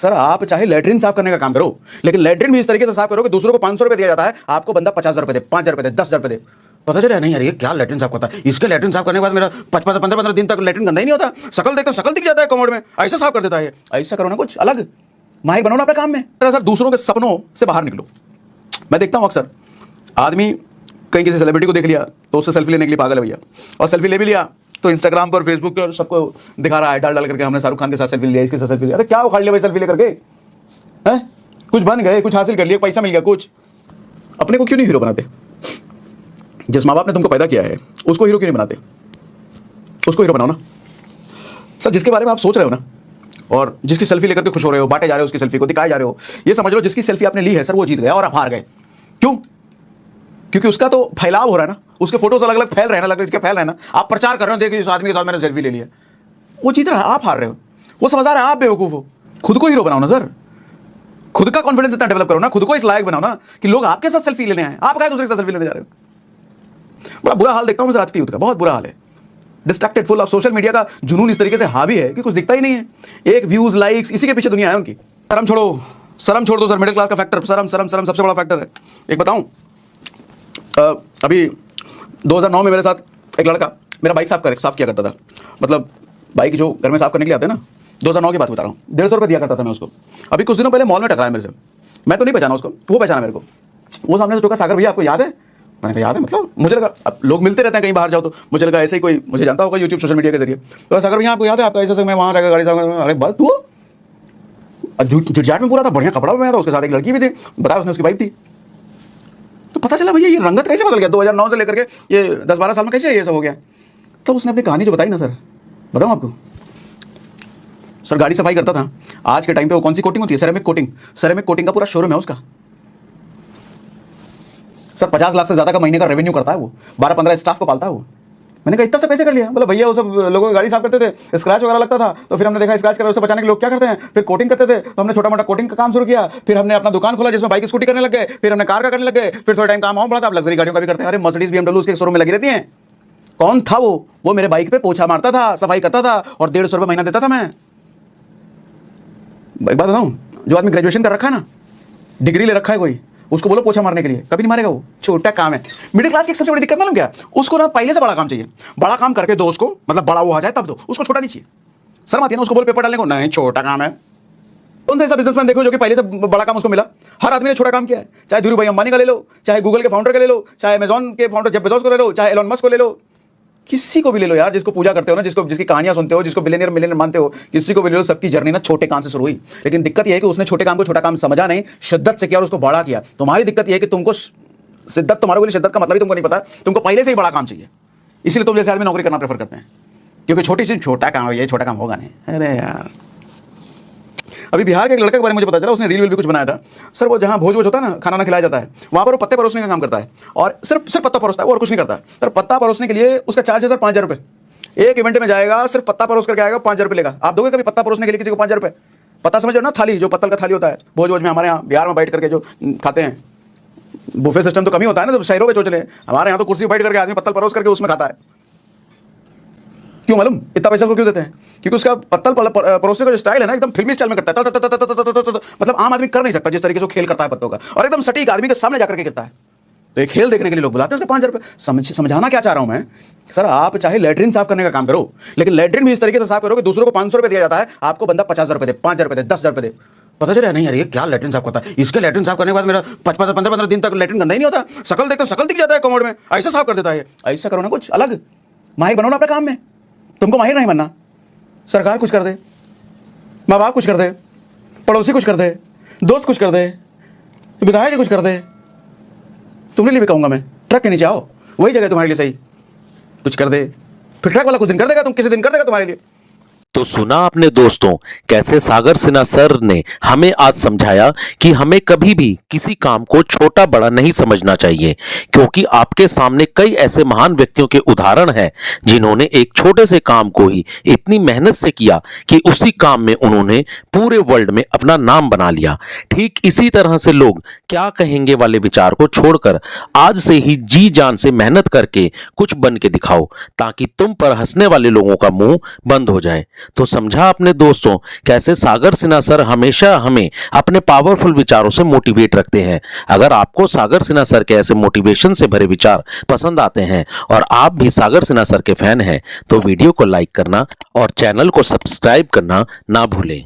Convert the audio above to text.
Sir आप चाहे latrine साफ करने का काम करो, लेकिन लेटरिन भी इस तरीके से साफ करो कि दूसरों को 500 रुपए दिया जाता है, आपको बंदा 50,000 रुपए दे, 5,000 रुपए दे, 10,000 रुपए दे। पता चला नहीं यार ये क्या लेटरिन साफ करता है, इसके लेटरिन साफ करने के बाद मेरा 15 दिन तक लेटरिन गंदा ही नहीं होता, शकल देखता शकल दिख जाता है कमोड में, ऐसा साफ कर देता है। ऐसा करो ना, कुछ अलग माहिर बनो ना अपने काम में। सर दूसरों के सपनों से बाहर निकलो। मैं देखता हूँ अक्सर आदमी कहीं किसी सेलिब्रिटी को देख लिया तो उससे सेल्फी लेने के लिए पागल है भैया, और सेल्फी ले भी लिया तो इंस्टाग्राम पर, फेसबुक पर सबको दिखा रहा है, डाल करके हमने शाहरुख खान के साथ सेल्फी लिया, इसके साथ सेल्फी लिया। अरे क्या उखाड़ लिया भाई सेल्फी लेकर के, हैं? कुछ बन गए, कुछ हासिल कर लिया, पैसा मिल गया, कुछ अपने को क्यों नहीं हीरो बनाते? जिस माँ बाप ने तुमको पैदा किया है उसको हीरो क्यों नहीं बनाते? उसको हीरो बनाओ ना सर। जिसके बारे में आप सोच रहे हो ना, और जिसकी सेल्फी लेकर के खुश हो रहे हो, बांटे जा रहे हो, उसकी सेल्फी को दिखाए जा रहे हो, ये समझ लो जिसकी सेल्फी आपने ली है सर वो जीत गया और आप हार गए। क्यों? क्योंकि उसका तो फैलाव हो रहा है ना, उसके फोटोज अलग अलग फैल रहे हैं ना, अलग अलग फैल रहे हैं ना, आप प्रचार कर रहे हो, देखिए इस आदमी के साथ मैंने सेल्फी ले लिया, वो जीत रहा है, आप हार रहे हो। वो समझदार है, आप बेवकूफ हो। खुद को हीरो बनाओ ना सर, खुद का कॉन्फिडेंस इतना डेवलप करो ना, खुद को इस लायक बनाओ ना कि लोग आपके साथ सेल्फी लेने आए, आप क्या दूसरे के साथ सेल्फी लेने जा रहे हो। बड़ा बुरा हाल देखता हूं मैं आज के यूथ का, बहुत बुरा हाल है। Distracted, full of social media का जुनून इस तरीके से हावी है कि कुछ दिखता ही नहीं है। एक व्यूज, लाइक्स, इसी के पीछे दुनिया है उनकी। शर्म छोड़ो, शर्म छोड़ दो सर। मिडिल क्लास का फैक्टर शर्म शर्म शर्म सबसे बड़ा फैक्टर है। एक बताऊं, अभी 2009 में मेरे साथ एक लड़का मेरा बाइक साफ किया करता था, मतलब बाइक जो घर में साफ करने के लिए आते हैं ना, 2009 की बात बता रहा हूँ। 150 रुपये दिया करता था मैं उसको। अभी कुछ दिनों पहले मॉल में टकराया मेरे से, मैं तो नहीं पहचाना उसको, वो पहचाना मेरे को। वो सामने से टोका, सागर भैया आपको याद है? मैंने कहा याद है, मतलब मुझे लगा, अब लोग मिलते रहते हैं कहीं बाहर जाओ तो मुझे लगा ऐसे ही कोई मुझे जानता होगा यूट्यूब सोशल मीडिया के जरिए। तो सागर भैया आपको याद है? आपका ऐसा मैं वहाँ रहकर गाड़ी साफ, अरे बस तू झुटझाट में पूरा था, बढ़िया कपड़ा में था, उसके साथ एक लड़की भी थी, बताया उसने उसकी वाइफ थी। तो पता चला भैया ये रंगत कैसे बदल गया, 2009 से लेकर के ये 10-12 साल में कैसे ये सब हो गया। तो उसने अपनी कहानी जो बताई ना सर, बताऊँ आपको सर, गाड़ी सफाई करता था। आज के टाइम पे वो कौन सी कोटिंग होती है? Ceramic coating. सेरेमिक कोटिंग का पूरा शोरूम है उसका सर। 50 लाख से ज्यादा का महीने का रेवेन्यू करता है वो, 12-15 स्टाफ को पालता है वो। मैंने कहा इतना से कैसे कर लिया? बोला भैया वो सब लोगों की गाड़ी साफ करते थे, स्क्रैच वगैरह लगता था, तो फिर हमने देखा स्क्रैच कर उसे बचाने के लोग क्या करते हैं, फिर कोटिंग करते थे, तो हमने छोटा मोटा कोटिंग का काम शुरू किया। फिर हमने अपना दुकान खोला जिसमें बाइक स्कूटी करने लग गए, फिर हमने कार का करने लग गए, फिर थोड़ा टाइम काम और बढ़ा था, अब लग्जरी गाड़ियों का भी करते हैं। अरे मर्सिडीज BMW उसके शोरूम में लगी रहती हैं। कौन था वो मेरे बाइक पे पोछा मारता था, सफाई करता था, और 150 रुपये महीना देता था। मैं एक बात बताऊं, जो आदमी ग्रेजुएशन कर रखा है ना, डिग्री ले रखा है कोई, उसको बोलो पोछा मारने के लिए, कभी नहीं मारेगा वो, छोटा काम है। मिडिल क्लास की एक सबसे बड़ी दिक्कत मालूम क्या? उसको ना पहले से बड़ा काम चाहिए। बड़ा काम करके दो उसको, मतलब बड़ा वो आ जाए तब दो, उसको छोटा नहीं चाहिए। शर्म आती है ना उसको बोल पेपर डालने को, नहीं छोटा काम है। कौन सा ऐसा बिजनेसमैन देखो जो कि पहले से बड़ा काम उसको मिला? हर आदमी ने छोटा काम किया है। चाहे धीरू भाई अंबानी का ले लो, चाहे गूगल के फाउंडर का ले लो, चाहे अमेजॉन के फाउंडर जेफ बेजोस को ले लो, चाहे एलन मस्क को ले लो, किसी को भी ले लो यार, जिसको पूजा करते हो ना, जिसकी कहानियां सुनते हो, जिसको बिलियनियर मिलियनियर मानते हो, किसी को भी ले लो, सबकी जर्नी ना छोटे काम से शुरू हुई। लेकिन दिक्कत यह है कि उसने छोटे काम को छोटा काम समझा नहीं, शिद्दत से किया और उसको बड़ा किया। तुम्हारी दिक्कत यह है कि तुमको शिद्दत, तुम्हारे लिए शिद्दत का मतलब ही तुमको नहीं पता, तुमको पहले से ही बड़ा काम चाहिए, इसलिए तुम जैसे आदमी नौकरी करना प्रेफर करते हैं, क्योंकि छोटी चीज छोटा काम है, ये छोटा काम होगा नहीं। अरे यार, अभी बिहार के एक लड़के के बारे में मुझे पता चला, उसने रील भी कुछ बनाया था सर। वो जहाँ भोज होता है ना, खाना खिलाया जाता है, वहाँ पर वो पत्ते परोसने का काम करता है, और सिर्फ पत्ता परोसता है और कुछ नहीं करता है सर। पत्ता परोसने के लिए उसका चार्ज है सर 5,000 रुपये। एक इवेंट में जाएगा, सिर्फ पत्ता परोस करके आएगा, 5,000 रुपये लेगा। आप दोगे कभी पत्ता परोसने के लिए किसी को 5,000 रुपये? पत्ता समझो ना, थाली, जो पत्तल का थाली होता है भोज में, हमारे यहाँ बिहार में बैठ करके जो खाते हैं। बुफे सिस्टम तो कमी होता है ना, तो शहरों में सोच ले, हमारे यहाँ तो कुर्सी बैठ करके आदमी पत्तल परोस करके उसमें खाता है। क्यों मालूम? इतना पैसा उसको क्यों देते हैं? क्योंकि उसका पत्तल परोसने का जो स्टाइल है ना, एकदम फिल्मी स्टाइल में करता है, मतलब आम आदमी कर नहीं सकता जिस तरीके से खेल करता है पत्तों का, और एकदम सटीक आदमी के सामने जाकर के करता है। तो एक खेल देखने के लिए लोग बुलाते हैं 5,000 रुपये। समझाना क्या चाह रहा हूं मैं सर, आप चाहे लेटरिन साफ करने का काम करो, लेकिन लेटरिन भी इस तरीके से साफ करो कि दूसरों को 500 रुपये दिया जाता है, आपको बंदा 50,000 रुपये दे, 5,000 रुपये दे, 10,000 रुपये दे। पता चला नहीं यार ये क्या लेटरिन साफ करता है, इसके लेटरिन साफ करने के बाद मेरा 15 दिन तक लेटरिन गंदा ही नहीं होता, शकल देखता शकल दिख जाता है कमोड में, ऐसा साफ कर देता है। ऐसा करो ना, कुछ अलग माहिर बनो ना अपने काम में। तुमको माहिर नहीं बनना, सरकार कुछ कर दे, माँ बाप कुछ कर दे, पड़ोसी कुछ कर दे, दोस्त कुछ कर दे, विधायक कुछ कर दे, तुम्हारे लिए भी कहूंगा मैं, ट्रक के नीचे आओ, वही जगह तुम्हारे लिए सही। कुछ कर दे, फिर ट्रक वाला कुछ दिन कर देगा, तुम किसी दिन कर देगा तुम्हारे लिए। तो सुना आपने दोस्तों, कैसे सागर सिन्हा सर ने हमें आज समझाया कि हमें कभी भी किसी काम को छोटा बड़ा नहीं समझना चाहिए, क्योंकि आपके सामने कई ऐसे महान व्यक्तियों के उदाहरण हैं जिन्होंने एक छोटे से काम को ही इतनी मेहनत से किया कि उसी काम में उन्होंने पूरे वर्ल्ड में अपना नाम बना लिया। ठीक इसी तरह से लोग क्या कहेंगे वाले विचार को छोड़कर आज से ही जी जान से मेहनत करके कुछ बन के दिखाओ, ताकि तुम पर हंसने वाले लोगों का मुंह बंद हो जाए। तो समझा अपने दोस्तों कैसे सागर सिन्हा सर हमेशा हमें अपने पावरफुल विचारों से मोटिवेट रखते हैं। अगर आपको सागर सिन्हा सर के ऐसे मोटिवेशन से भरे विचार पसंद आते हैं और आप भी सागर सिन्हा सर के फैन हैं तो वीडियो को लाइक करना और चैनल को सब्सक्राइब करना ना भूलें।